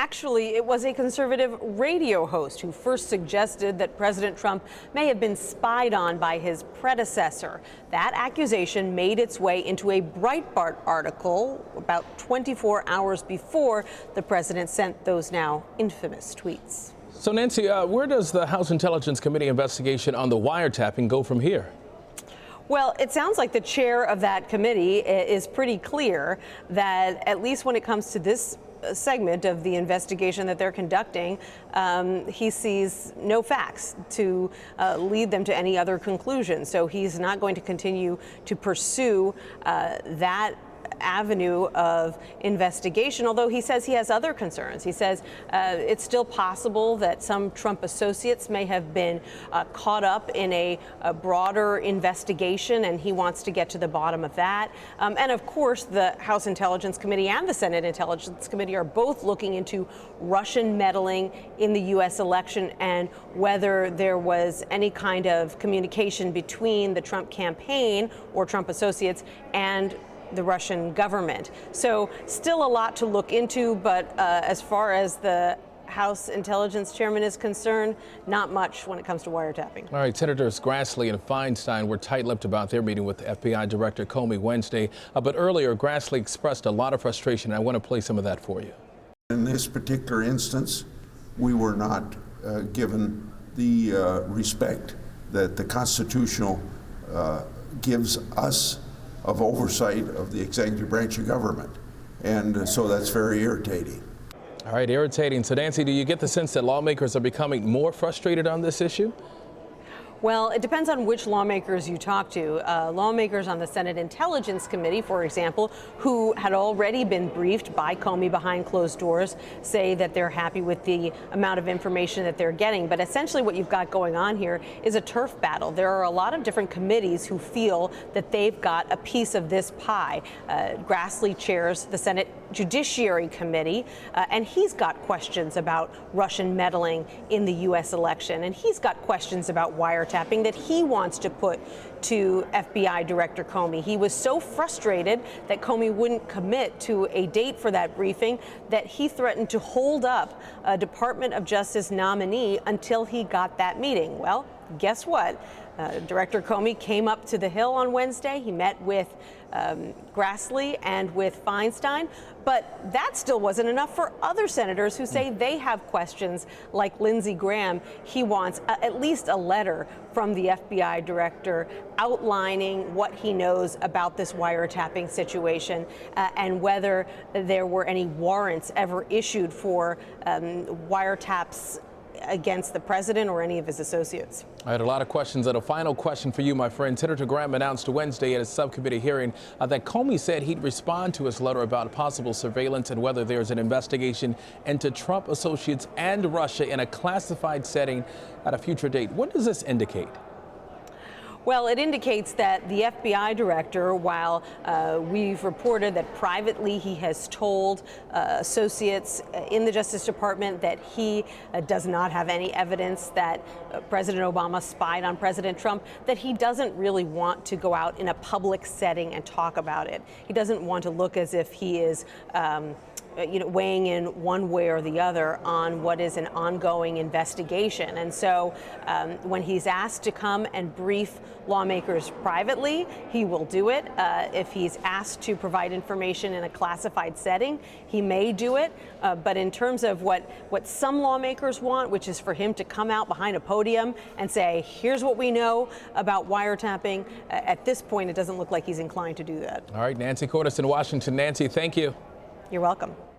Actually, it was a conservative radio host who first suggested that President Trump may have been spied on by his predecessor. That accusation made its way into a Breitbart article about 24 hours before the president sent those now infamous tweets. So, Nancy, where does the House Intelligence Committee investigation on the wiretapping go from here? Well, it sounds like the chair of that committee is pretty clear that, at least when it comes to this segment of the investigation that they're conducting, he sees no facts to lead them to any other conclusion. So he's not going to continue to pursue that avenue of investigation, although he says he has other concerns. He says it's still possible that some Trump associates may have been caught up in a broader investigation, and he wants to get to the bottom of that. And of course, the House Intelligence Committee and the Senate Intelligence Committee are both looking into Russian meddling in the U.S. election and whether there was any kind of communication between the Trump campaign or Trump associates and the Russian government. So still a lot to look into, but as far as the House Intelligence Chairman is concerned, not much when it comes to wiretapping. All right, Senators Grassley and Feinstein were tight-lipped about their meeting with FBI Director Comey Wednesday. But earlier, Grassley expressed a lot of frustration. I want to play some of that for you. In this particular instance, we were not given the respect that the constitutional gives us of oversight of the executive branch of government. And so that's very irritating. All right, irritating. So, Nancy, do you get the sense that lawmakers are becoming more frustrated on this issue? Well, it depends on which lawmakers you talk to. Lawmakers on the Senate Intelligence Committee, for example, who had already been briefed by Comey behind closed doors, say that they're happy with the amount of information that they're getting. But essentially what you've got going on here is a turf battle. There are a lot of different committees who feel that they've got a piece of this pie. Grassley chairs the Senate Judiciary Committee, and he's got questions about Russian meddling in the U.S. election, and he's got questions about wiretapping that he wants to put to FBI Director Comey. He was so frustrated that Comey wouldn't commit to a date for that briefing that he threatened to hold up a Department of Justice nominee until he got that meeting. Well, guess what? Director Comey came up to the Hill on Wednesday. He met with Grassley and with Feinstein, but that still wasn't enough for other senators who say they have questions. Like Lindsey Graham, he wants at least a letter from the FBI director outlining what he knows about this wiretapping situation and whether there were any warrants ever issued for wiretaps against the president or any of his associates. I had a lot of questions, and a final question for you, my friend. Senator Graham announced Wednesday at a subcommittee hearing that Comey said he'd respond to his letter about possible surveillance and whether there's an investigation into Trump associates and Russia in a classified setting at a future date. What does this indicate? Well, it indicates that the FBI director, while we've reported that privately he has told associates in the Justice Department that he does not have any evidence that President Obama spied on President Trump, that he doesn't really want to go out in a public setting and talk about it. He doesn't want to look as if he is weighing in one way or the other on what is an ongoing investigation. And so when he's asked to come and brief lawmakers privately, he will do it. If he's asked to provide information in a classified setting, he may do it. But in terms of what some lawmakers want, which is for him to come out behind a podium and say, here's what we know about wiretapping, at this point, it doesn't look like he's inclined to do that. All right, Nancy Cordes in Washington. Nancy, thank you. You're welcome.